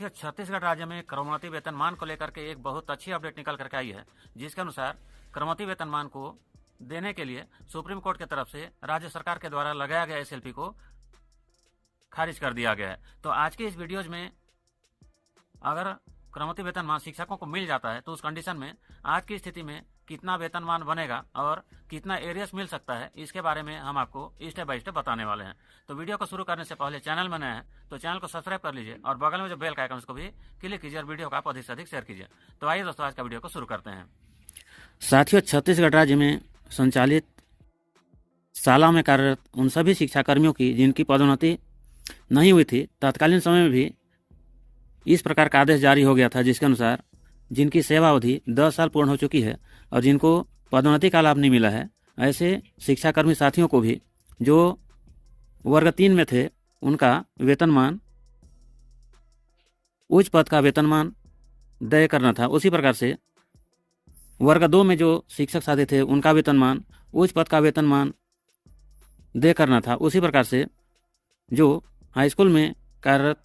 देखिए, छत्तीसगढ़ राज्य में क्रमोन्नति वेतनमान को लेकर के एक बहुत अच्छी अपडेट निकल करके आई है, जिसके अनुसार क्रमोन्नति वेतनमान को देने के लिए सुप्रीम कोर्ट की तरफ से राज्य सरकार के द्वारा लगाया गया एसएलपी को खारिज कर दिया गया है। तो आज के इस वीडियोज में अगर क्रमोन्नति वेतनमान शिक्षकों को मिल जाता है तो उस कंडीशन में आज की स्थिति में कितना वेतनमान बनेगा और कितना एरियस मिल सकता है, इसके बारे में हम आपको स्टेप बाय स्टेप बताने वाले हैं। तो वीडियो को शुरू करने से पहले चैनल में नए हैं तो चैनल को सब्सक्राइब कर लीजिए और बगल में जो बेल का आइकन उसको भी क्लिक कीजिए और वीडियो को आप अधिक से अधिक शेयर कीजिए। तो आइए दोस्तों, आज का वीडियो को शुरू करते हैं। साथियों, छत्तीसगढ़ राज्य में संचालित शाला में कार्यरत उन सभी शिक्षाकर्मियों की जिनकी पदोन्नति नहीं हुई थी, तत्कालीन समय में भी इस प्रकार का आदेश जारी हो गया था, जिसके अनुसार जिनकी सेवा अवधि 10 साल पूर्ण हो चुकी है और जिनको पदोन्नति का लाभ नहीं मिला है, ऐसे शिक्षाकर्मी साथियों को भी जो वर्ग 3 में थे उनका वेतनमान उच्च पद का वेतनमान तय करना था। उसी प्रकार से वर्ग 2 में जो शिक्षक साथी थे उनका वेतनमान उच्च पद का वेतनमान तय करना था। उसी प्रकार से जो हाई स्कूल में कार्यरत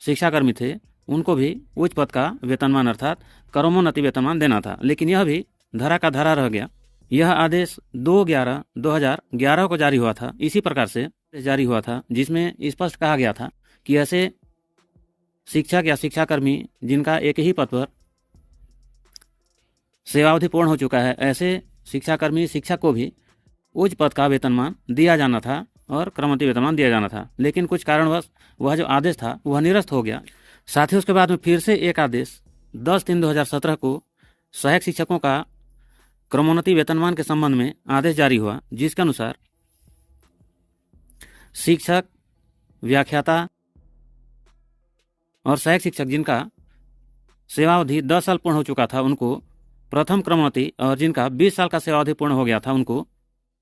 शिक्षाकर्मी थे उनको भी उच्च पद का वेतनमान अर्थात क्रमोन्नति वेतनमान देना था, लेकिन यह भी धरा का धरा रह गया। यह आदेश 2/11/2011 को जारी हुआ था। इसी प्रकार से जारी हुआ था जिसमें स्पष्ट कहा गया था कि ऐसे शिक्षक या शिक्षाकर्मी जिनका एक ही पद पर सेवावधि पूर्ण हो चुका है, ऐसे शिक्षाकर्मी शिक्षक को भी उच्च पद का वेतनमान दिया जाना था और क्रमोन्नति वेतनमान दिया जाना था। लेकिन कुछ कारणवश वह जो आदेश था वह निरस्त हो गया। साथ ही उसके बाद में फिर से एक आदेश 10/3/2017 को सहायक शिक्षकों का क्रमोन्नति वेतनमान के संबंध में आदेश जारी हुआ, जिसके अनुसार शिक्षक, व्याख्याता और सहायक शिक्षक जिनका सेवावधि 10 साल पूर्ण हो चुका था उनको प्रथम क्रमोन्नति और जिनका 20 साल का सेवावधि पूर्ण हो गया था उनको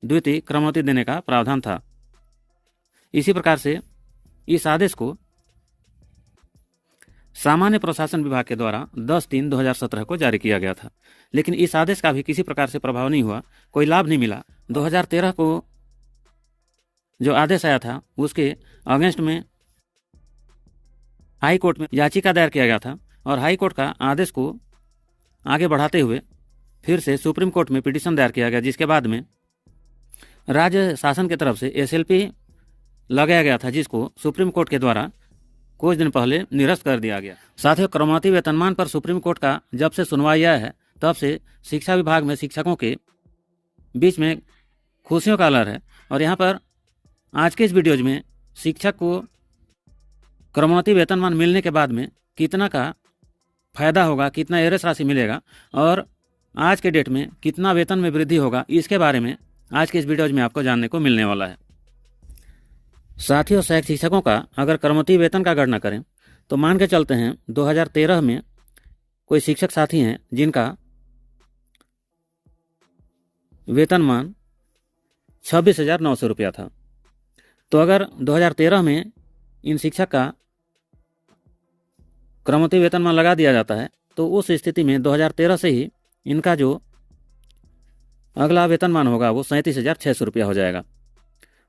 द्वितीय क्रमोन्नति देने का प्रावधान था। इसी प्रकार से इस आदेश को सामान्य प्रशासन विभाग के द्वारा 10/3/2017 को जारी किया गया था, लेकिन इस आदेश का भी किसी प्रकार से प्रभाव नहीं हुआ, कोई लाभ नहीं मिला। 2013 को जो आदेश आया था उसके अगेंस्ट में हाई कोर्ट में याचिका दायर किया गया था और हाई कोर्ट का आदेश को आगे बढ़ाते हुए फिर से सुप्रीम कोर्ट में पिटीशन दायर किया गया, जिसके बाद में राज्य शासन की तरफ से एसएलपी लगाया गया था, जिसको सुप्रीम कोर्ट के द्वारा कुछ दिन पहले निरस्त कर दिया गया। साथ ही क्रमोन्नति वेतनमान पर सुप्रीम कोर्ट का जब से सुनवाई आया है तब से शिक्षा विभाग में शिक्षकों के बीच में खुशियों का लहर है। और यहाँ पर आज के इस वीडियोज में शिक्षक को क्रमोन्नति वेतनमान मिलने के बाद में कितना का फायदा होगा, कितना एरियस राशि मिलेगा और आज के डेट में कितना वेतन में वृद्धि होगा, इसके बारे में आज के इस वीडियोज में आपको जानने को मिलने वाला है। साथियों, सहायक शिक्षकों का अगर क्रमोन्नति वेतन का गणना करें तो मान के चलते हैं 2013 में कोई शिक्षक साथी हैं जिनका वेतनमान 26,900 रुपया था। तो अगर 2013 में इन शिक्षक का क्रमोन्नति वेतनमान लगा दिया जाता है तो उस स्थिति में 2013 से ही इनका जो अगला वेतनमान होगा वो 37,600 रुपया हो जाएगा।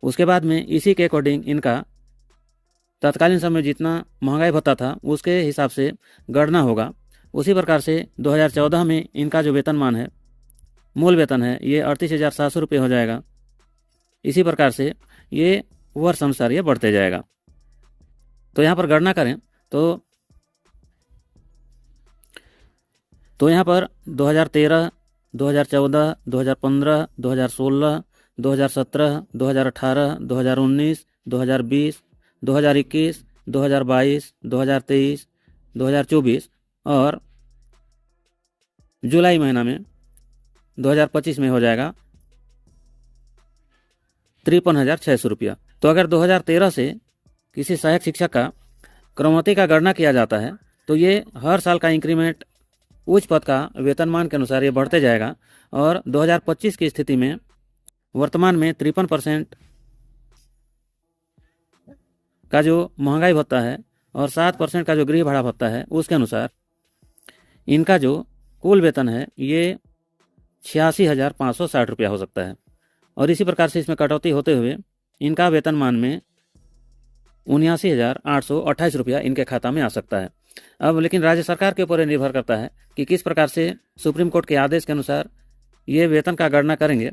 उसके बाद में इसी के अकॉर्डिंग इनका तत्कालीन समय जितना महंगाई भत्ता था उसके हिसाब से गणना होगा। उसी प्रकार से 2014 में इनका जो वेतनमान है, मूल वेतन है, ये 38,700 रुपये हो जाएगा। इसी प्रकार से ये वर्ष अनुसार ये बढ़ते जाएगा। तो यहाँ पर गणना करें तो यहाँ पर 2013, 2014, 2015, 2016, 2017, 2018, 2019, 2020, 2021, 2022, 2023, 2024 और जुलाई महीना में 2025 में हो जाएगा 53,600 रुपया। तो अगर 2013 से किसी सहायक शिक्षक का क्रमोन्नति का गणना किया जाता है तो ये हर साल का इंक्रीमेंट उच्च पद का वेतनमान के अनुसार ये बढ़ते जाएगा और 2025 की स्थिति में वर्तमान में 53% का जो महंगाई भत्ता है और 7% का जो गृह भाड़ा भत्ता है उसके अनुसार इनका जो कुल वेतन है ये 86,560 रुपया हो सकता है। और इसी प्रकार से इसमें कटौती होते हुए इनका वेतनमान में ₹79,828 इनके खाता में आ सकता है। अब लेकिन राज्य सरकार के ऊपर ये निर्भर करता है कि किस प्रकार से सुप्रीम कोर्ट के आदेश के अनुसार ये वेतन का गणना करेंगे।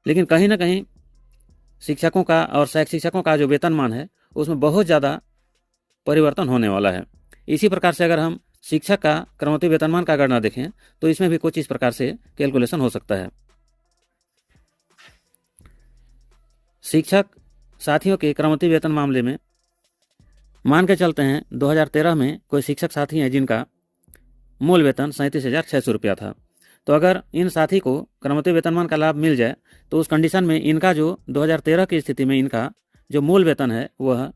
लेकिन कहीं ना कहीं शिक्षकों का और सहायक शिक्षकों का जो वेतनमान है उसमें बहुत ज़्यादा परिवर्तन होने वाला है। इसी प्रकार से अगर हम शिक्षक का क्रमोत्तरी वेतनमान का गणना देखें तो इसमें भी कुछ इस प्रकार से कैलकुलेशन हो सकता है। शिक्षक साथियों के क्रमोत्तरी वेतन मामले में मान के चलते हैं 2013 में कोई शिक्षक साथी हैं जिनका मूल वेतन 37,600 रुपया था। तो अगर इन साथी को क्रमोत्तरी वेतनमान का लाभ मिल जाए तो उस कंडीशन में इनका जो 2013 की स्थिति में इनका जो मूल वेतन है वह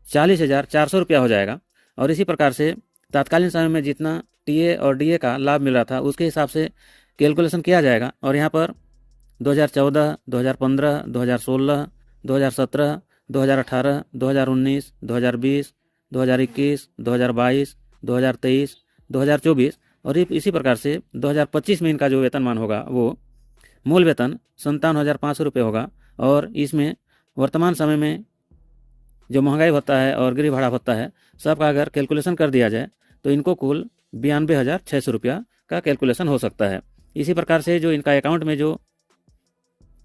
40,400 रुपया हो जाएगा। और इसी प्रकार से तत्कालीन समय में जितना टीए और डीए का लाभ मिल रहा था उसके हिसाब से कैलकुलेशन किया जाएगा। और यहाँ पर 2014, 2015, 2016, 2017, 2018, 2019, 2020, 2021, 2022, 2023, 2024 और इसी प्रकार से 2025 में इनका जो वेतनमान होगा वो मूल वेतन 57,500 रुपये होगा। और इसमें वर्तमान समय में जो महंगाई भत्ता है और गृह भाड़ा भत्ता है सबका अगर कैलकुलेशन कर दिया जाए तो इनको कुल 92,600 रुपया का कैलकुलेशन हो सकता है। इसी प्रकार से जो इनका अकाउंट में जो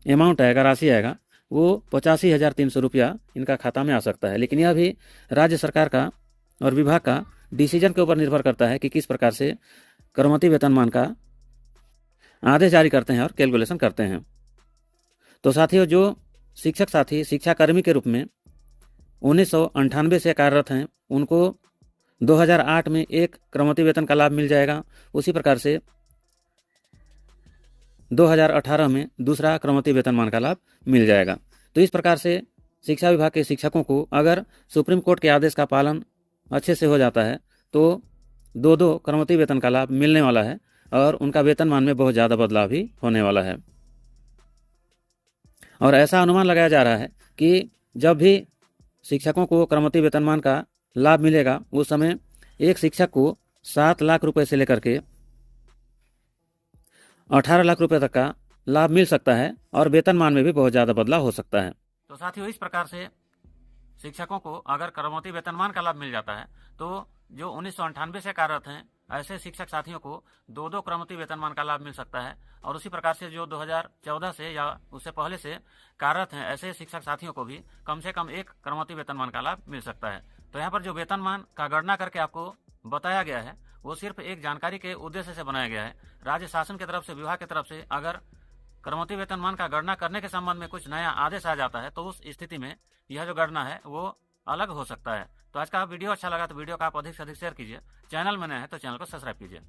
अमाउंट आएगा, राशि आएगा, वो 85,300 रुपया इनका खाता में आ सकता है। लेकिन यह भी राज्य सरकार का और विभाग का डिसीजन के ऊपर निर्भर करता है कि किस प्रकार से क्रमोत्तरी वेतनमान का आदेश जारी करते हैं और कैलकुलेशन करते हैं। तो साथियों, जो शिक्षक साथी शिक्षाकर्मी के रूप में 1998 से कार्यरत हैं उनको 2008 में एक क्रमोत्तरी वेतन का लाभ मिल जाएगा। उसी प्रकार से 2018 में दूसरा क्रमोत्तरी वेतनमान का लाभ मिल जाएगा। तो इस प्रकार से शिक्षा विभाग के शिक्षकों को अगर सुप्रीम कोर्ट के आदेश का पालन अच्छे से हो जाता है तो दो क्रमोत्तरी वेतन का लाभ मिलने वाला है और उनका वेतनमान में बहुत ज़्यादा बदलाव भी होने वाला है। और ऐसा अनुमान लगाया जा रहा है कि जब भी शिक्षकों को क्रमोत्तरी वेतनमान का लाभ मिलेगा उस समय एक शिक्षक को 7 लाख रुपए से लेकर के 18 लाख रुपए तक का लाभ मिल सकता है और वेतनमान में भी बहुत ज़्यादा बदलाव हो सकता है। तो साथियों, इस प्रकार से शिक्षकों को अगर क्रमोत्तरी वेतनमान का लाभ मिल जाता है तो जो 1998 से कार्यरत हैं ऐसे शिक्षक साथियों को दो क्रमोत्तरी वेतनमान का लाभ मिल सकता है। और उसी प्रकार से जो 2014 से या उससे पहले से कार्यरत हैं ऐसे शिक्षक साथियों को भी कम से कम एक क्रमोत्तरी वेतनमान का लाभ मिल सकता है। तो यहाँ पर जो वेतनमान का गणना करके आपको बताया गया है वो सिर्फ एक जानकारी के उद्देश्य से बनाया गया है। राज्य शासन की तरफ से, विभाग की तरफ से अगर क्रमोत्तरी वेतनमान का गणना करने के संबंध में कुछ नया आदेश आ जाता है तो उस स्थिति में यह जो गणना है वो अलग हो सकता है। तो आज का वीडियो अच्छा लगा तो वीडियो का आप अधिक से अधिक शेयर कीजिए। चैनल में नए हैं तो चैनल को सब्सक्राइब कीजिए।